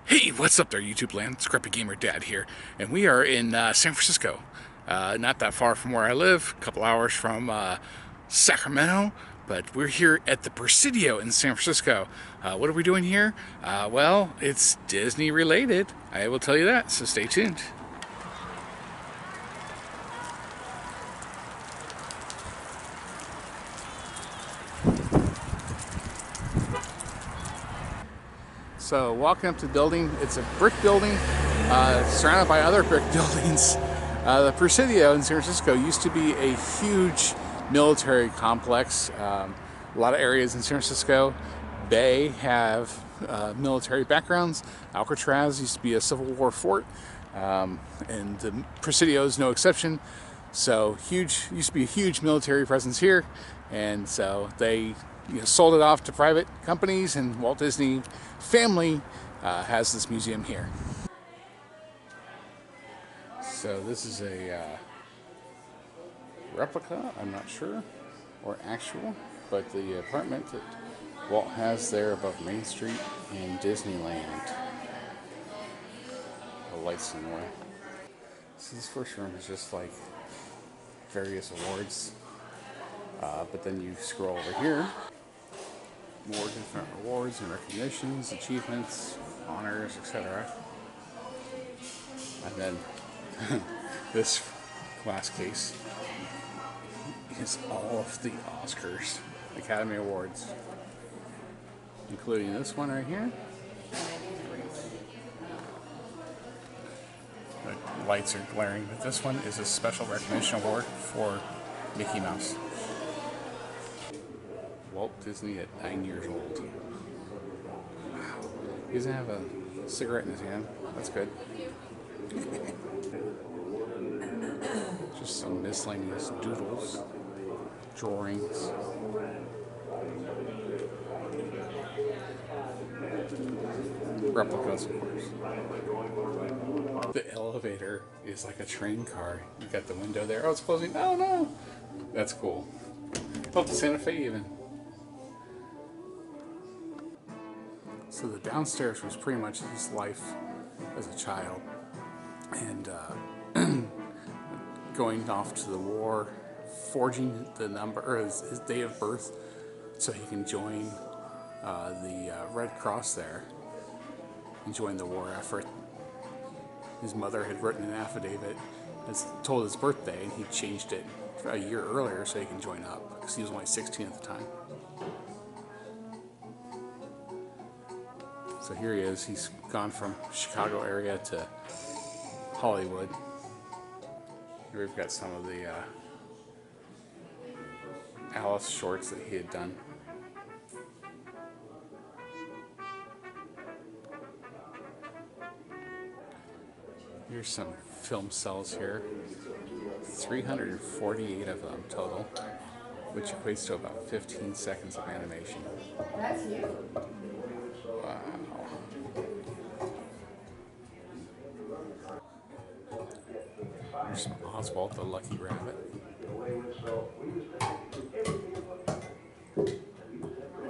Hey, what's up there, YouTube land? Scrappy Gamer Dad here, and we are in San Francisco. Not that far from where I live, a couple hours from Sacramento, but we're here at the Presidio in San Francisco. What are we doing here? Well, it's Disney related. I will tell you that, so stay tuned. So walking up to the building, it's a brick building surrounded by other brick buildings. The Presidio in San Francisco used to be a huge military complex. A lot of areas in San Francisco Bay have military backgrounds. Alcatraz used to be a Civil War fort, and the Presidio is no exception. So used to be a huge military presence here, and so they sold it off to private companies, and Walt Disney Family has this museum here. So this is a replica, I'm not sure, or actual, but the apartment that Walt has there above Main Street in Disneyland. The lights in the way. So this first room is just like various awards, but then you scroll over here. More different awards and recognitions, achievements, honors, etc. And then this glass case is all of the Oscars, Academy Awards, including this one right here. The lights are glaring, but this one is a special recognition award for Mickey Mouse. Walt Disney at 9 years old. Wow. He doesn't have a cigarette in his hand. That's good. Just some miscellaneous doodles, drawings. Replicas, of course. The elevator is like a train car. You got the window there. Oh, it's closing. Oh no! That's cool. Oh, the Santa Fe even. So the downstairs was pretty much his life as a child, and going off to the war, forging the number or his date of birth so he can join the Red Cross there and join the war effort. His mother had written an affidavit that told his birthday, and he changed it a year earlier so he can join up because he was only 16 at the time. So here he is. He's gone from Chicago area to Hollywood. Here we've got some of the Alice shorts that he had done. Here's some film cells here. 348 of them total, which equates to about 15 seconds of animation. That's you. Wow. There's some Oswald the Lucky Rabbit. What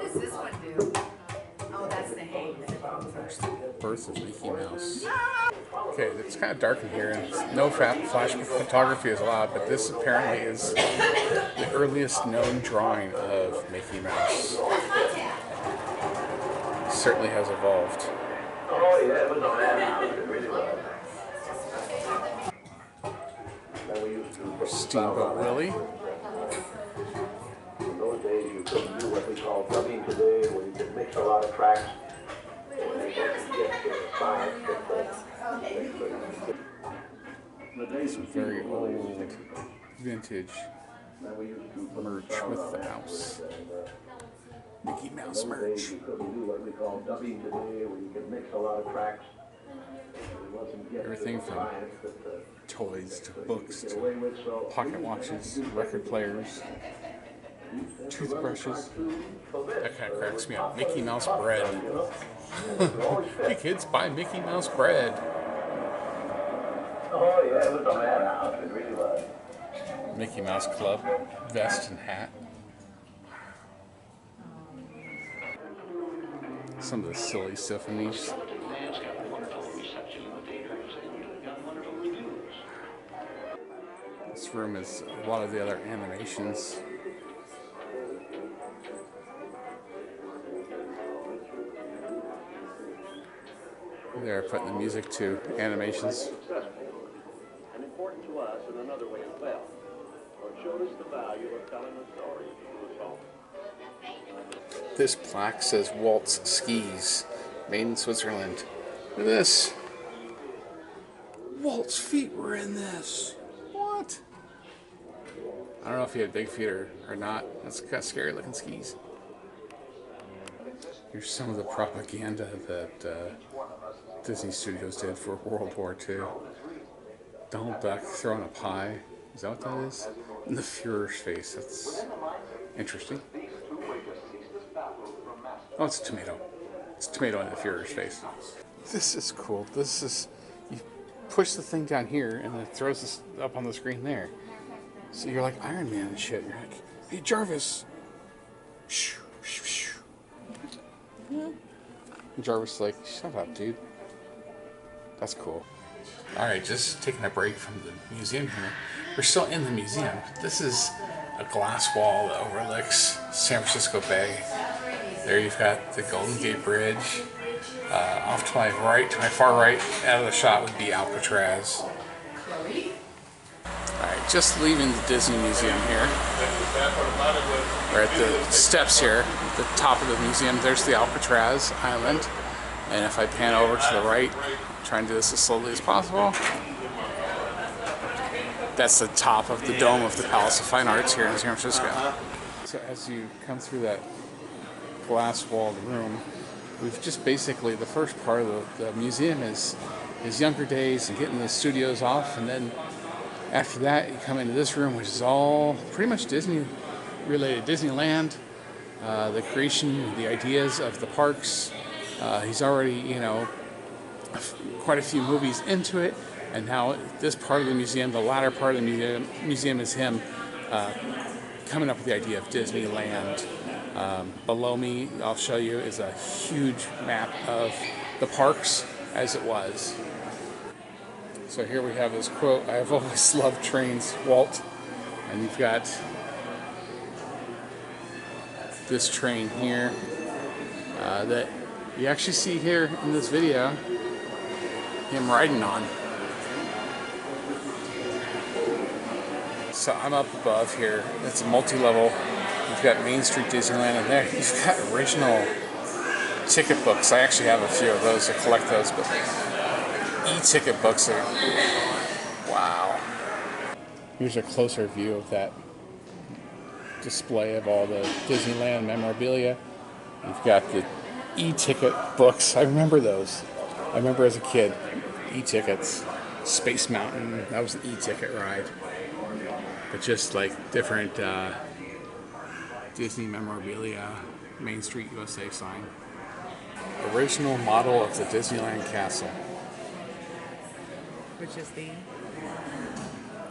does this one do? Oh, that's the hang. There's the birth of Mickey Mouse. Okay, it's kind of dark in here, and no flash photography is allowed, but this apparently is the earliest known drawing of Mickey Mouse. It certainly has evolved. Steamboat Willie. In those days, you couldn't do what we call dubbing today, where you could mix a lot of tracks. Some very old vintage merch with the mouse. Mickey Mouse merch. You couldn't do what we call dubbing today, where you could mix a lot of tracks. Everything from toys to books to pocket watches, record players, toothbrushes. That kind of cracks me up. Mickey Mouse bread. Hey kids, buy Mickey Mouse bread. Oh yeah, it was a madhouse. It really was. Mickey Mouse Club vest and hat. Some of the silly stuff in these. room is a lot of the other animations. They're putting the music to animations. And important to us in another way as well. For it showed us the value of telling a story through a song. This plaque says Walt's Skis, made in Switzerland. Look at this. Walt's feet were in this. What? I don't know if he had big feet or not. That's kind of scary looking skis. Here's some of the propaganda that Disney Studios did for World War II. Donald Duck throwing a pie. Is that what that is? In the Führer's face. That's interesting. Oh, it's a tomato. It's a tomato in the Führer's face. This is cool. This is... You push the thing down here and it throws this up on the screen there. So you're like Iron Man and shit. You're like, hey Jarvis. And Jarvis is like, shut up, dude. That's cool. Alright, just taking a break from the museum here. We're still in the museum. This is a glass wall that overlooks San Francisco Bay. There you've got the Golden Gate Bridge. Off to my right, to my far right, out of the shot would be Alcatraz. Alright, just leaving the Disney Museum here. We're at the steps here, at the top of the museum. There's the Alcatraz Island. And if I pan over to the right, try and do this as slowly as possible. That's the top of the dome of the Palace of Fine Arts here in San Francisco. So as you come through that glass-walled room, we've just basically, the first part of the museum is his younger days and getting the studios off, and then after that you come into this room, which is all pretty much Disney related. Disneyland, the creation, the ideas of the parks. He's already, you know, quite a few movies into it, and now this part of the museum, the latter part of the museum is him coming up with the idea of Disneyland. Below me, I'll show you, is a huge map of the parks as it was. So here we have this quote, "I've always loved trains, Walt." And you've got this train here that you actually see here in this video him riding on. So I'm up above here. It's a multi-level. You've got Main Street Disneyland, and there you've got original ticket books. I actually have a few of those. I collect those, but e-ticket books are... Wow. Here's a closer view of that display of all the Disneyland memorabilia. You've got the e-ticket books. I remember those. I remember as a kid, e-tickets. Space Mountain, that was an e-ticket ride. But just like different Disney memorabilia, Main Street USA sign. Original model of the Disneyland castle. Which is the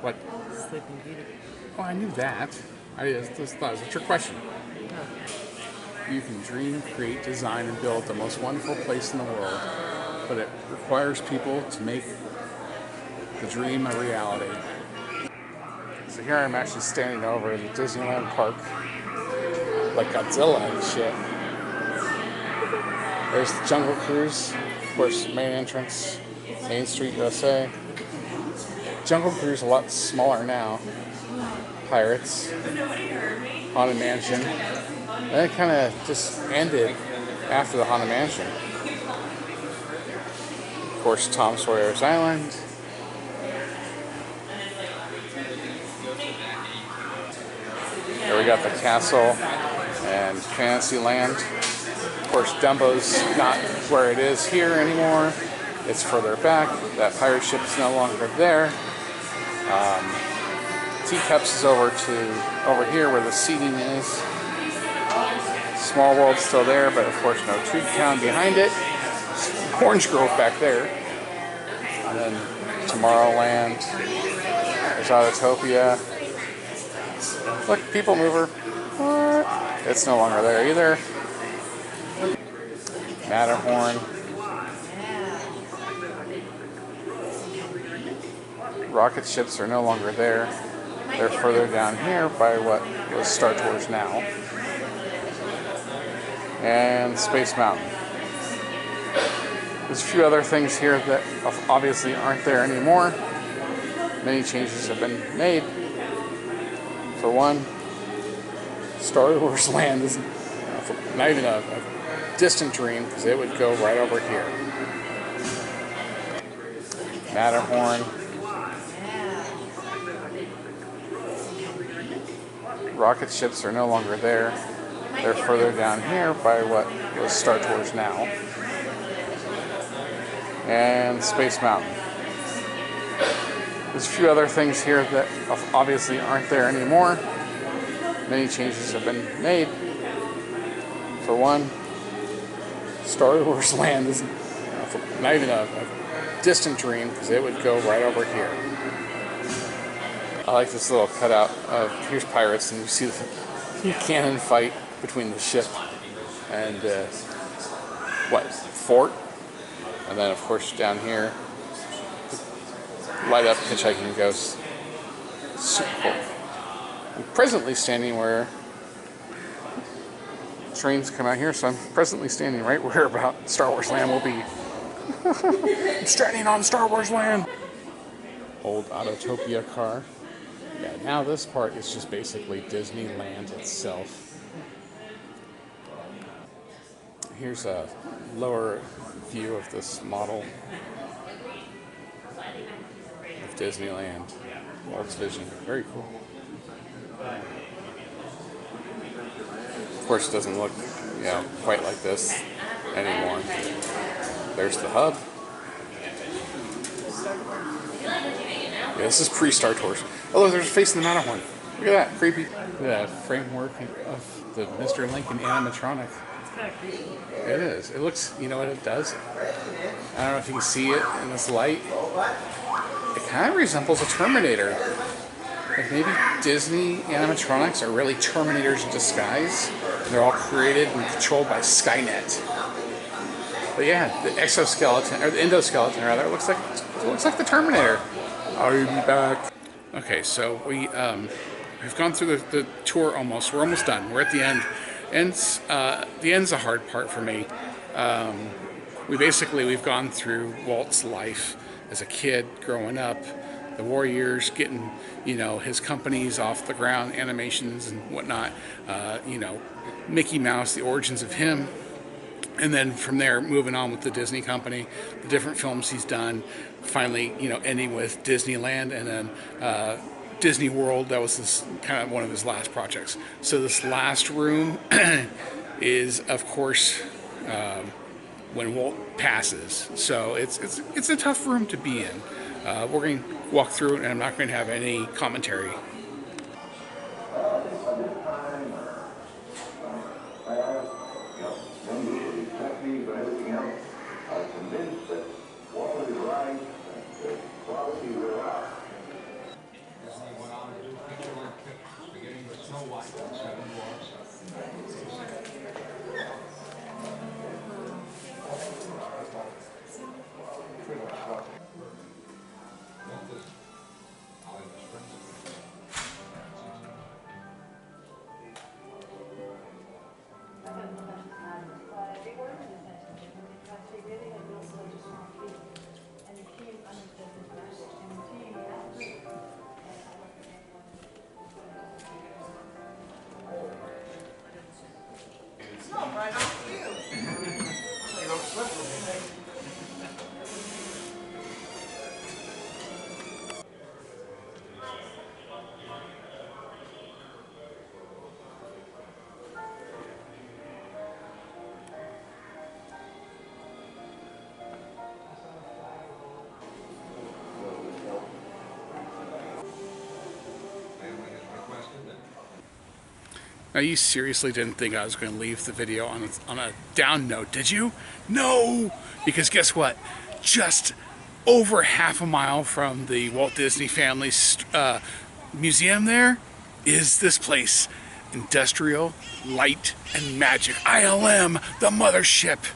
What? Sleeping Beauty. Oh, I knew that. I just thought it was a trick question. You can dream, create, design, and build the most wonderful place in the world, but it requires people to make the dream a reality. So here I'm actually standing over the Disneyland park, like Godzilla and shit. There's the Jungle Cruise, of course, main entrance, Main Street USA. Jungle Cruise a lot smaller now. Pirates, Haunted Mansion. And then it kind of just ended after the Haunted Mansion. Of course, Tom Sawyer's Island. Here we got the castle and Fantasyland. Of course, Dumbo's not where it is here anymore. It's further back. That pirate ship is no longer there. Teacups is over here where the seating is. Small World's still there, but of course no Treat Town behind it. Orange Grove back there. And then Tomorrowland. There's Autotopia. Look, People Mover. What? It's no longer there either. Matterhorn. Rocket ships are no longer there. They're further down here by what was Star Tours now. And Space Mountain. There's a few other things here that obviously aren't there anymore. Many changes have been made. For one, Star Wars Land is not even a distant dream, because it would go right over here. Matterhorn. Rocket ships are no longer there. They're further down here by what was Star Tours now. And Space Mountain. There's a few other things here that obviously aren't there anymore. Many changes have been made. For one, Star Wars Land is not even a distant dream, because it would go right over here. I like this little cutout of, here's pirates, and you see the cannon fight between the ship and fort, and then of course down here, light up hitchhiking ghosts. Super cool. I'm presently standing where trains come out here, so I'm presently standing right where about Star Wars Land will be. I'm standing on Star Wars Land. Old Autotopia car. Yeah, now this part is just basically Disneyland itself. Here's a lower view of this model of Disneyland. Walt's vision. Very cool. Of course, it doesn't look, quite like this anymore. There's the hub. Yeah, this is pre-Star Tours. Oh, there's a face in the Matterhorn. Look at that, creepy. Look at that framework of the Mr. Lincoln animatronic. It's kind of creepy. It is. It looks, you know what it does? I don't know if you can see it in this light. It kind of resembles a Terminator. Like maybe Disney animatronics are really Terminators in disguise. They're all created and controlled by Skynet. But yeah, the exoskeleton, or the endoskeleton rather, it looks like the Terminator. I'll be back. Okay, so we've gone through the tour almost. We're almost done. We're at the end. And the end's a hard part for me. We've gone through Walt's life as a kid growing up, the war years, getting, his companies off the ground, animations and whatnot, Mickey Mouse, the origins of him. And then from there, moving on with the Disney company, the different films he's done, finally, ending with Disneyland, and then Disney World. That was this kind of one of his last projects. So this last room is, of course, when Walt passes. So it's a tough room to be in. We're going to walk through it, and I'm not going to have any commentary. Now, you seriously didn't think I was going to leave the video on a down note, did you? No! Because guess what? Just over half a mile from the Walt Disney Family Museum there is this place. Industrial Light and Magic. ILM, the mothership.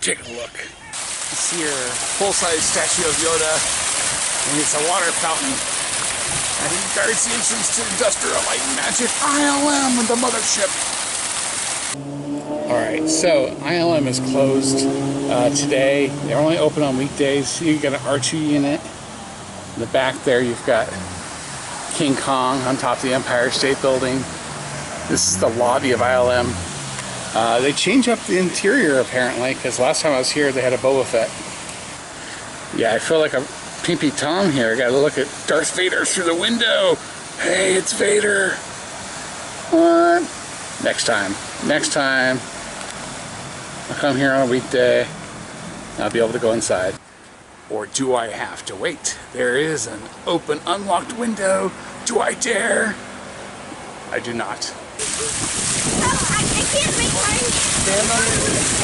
Take a look. You see your full-size statue of Yoda, and it's a water fountain. Adding variations to Industrial Light and Magic ILM and the mothership. Alright, so ILM is closed today. They're only open on weekdays. You got an Archie unit. In the back there you've got King Kong on top of the Empire State Building. This is the lobby of ILM. They changed up the interior apparently, because last time I was here they had a Boba Fett. Yeah, I feel like a Pimpy Tom here. I gotta look at Darth Vader through the window. Hey, it's Vader. What? Next time. Next time. I'll come here on a weekday. I'll be able to go inside. Or do I have to wait? There is an open, unlocked window. Do I dare? I do not. I can't make mine.